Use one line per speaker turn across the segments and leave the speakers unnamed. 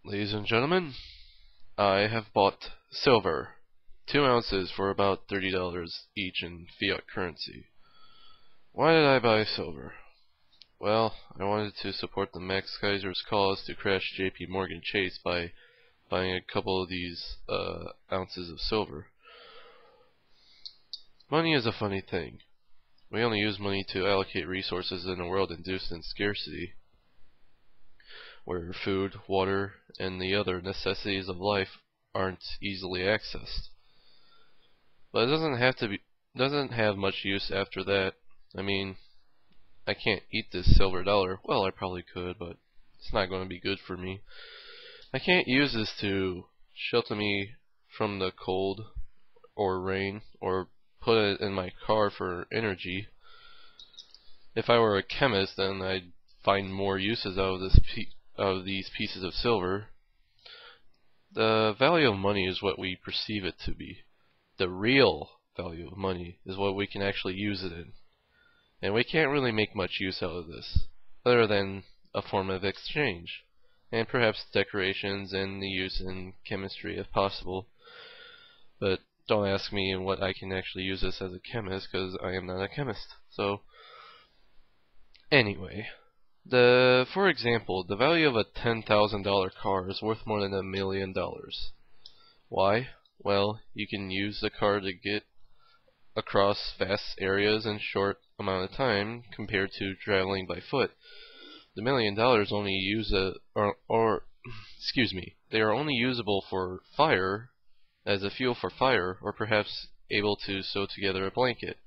Ladies and gentlemen, I have bought silver, 2 ounces for about $30 each in fiat currency. Why did I buy silver? Well, I wanted to support the Max Kaiser's cause to crash JP Morgan Chase by buying a couple of these ounces of silver. Money is a funny thing. We only use money to allocate resources in a world induced in scarcity, where food, water, and the other necessities of life aren't easily accessed. But it doesn't have much use after that. I mean, I can't eat this silver dollar. Well, I probably could, but it's not going to be good for me. I can't use this to shelter me from the cold or rain, or put it in my car for energy. If I were a chemist, then I'd find more uses out of these pieces of silver. The value of money is what we perceive it to be. The real value of money is what we can actually use it in. And we can't really make much use out of this, other than a form of exchange, and perhaps decorations and the use in chemistry if possible. But don't ask me what I can actually use this as a chemist, because I am not a chemist. So, anyway, for example, the value of a $10,000 car is worth more than $1 million. Why? Well, you can use the car to get across vast areas in short amount of time compared to traveling by foot. The $1 million only they are only usable for fire, as a fuel for fire, or perhaps able to sew together a blanket,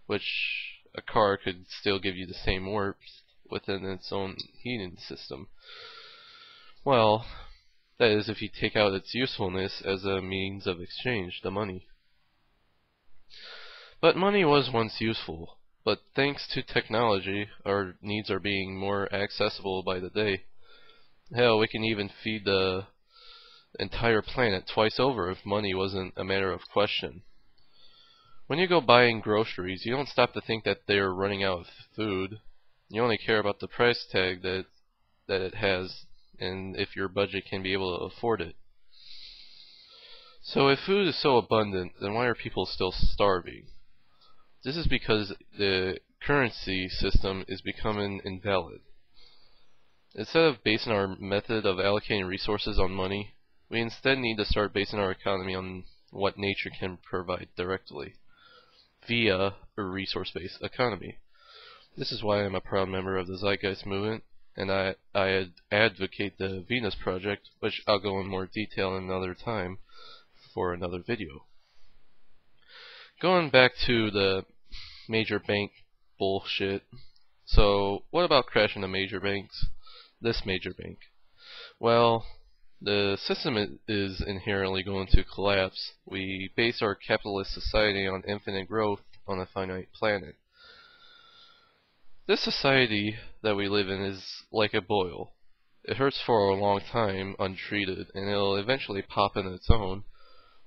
which a car could still give you the same warmth within its own heating system. Well, that is if you take out its usefulness as a means of exchange, the money. But money was once useful, but thanks to technology, our needs are being more accessible by the day. Hell, we can even feed the entire planet twice over if money wasn't a matter of question. When you go buying groceries, you don't stop to think that they're running out of food. You only care about the price tag that it has, and if your budget can be able to afford it. So if food is so abundant, then why are people still starving? This is because the currency system is becoming invalid. Instead of basing our method of allocating resources on money, we instead need to start basing our economy on what nature can provide directly, via a resource-based economy. This is why I'm a proud member of the Zeitgeist movement, and I advocate the Venus Project, which I'll go in more detail another time for another video. Going back to the major bank bullshit. So, what about crashing the major banks? This major bank. Well, the system is inherently going to collapse. We base our capitalist society on infinite growth on a finite planet. This society that we live in is like a boil. It hurts for a long time untreated, and it'll eventually pop on its own,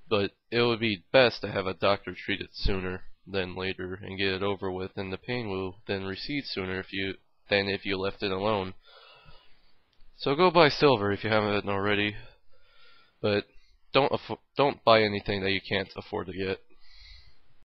but it would be best to have a doctor treat it sooner than later and get it over with, and the pain will then recede sooner than if you left it alone. So go buy silver if you haven't already, but don't buy anything that you can't afford to get.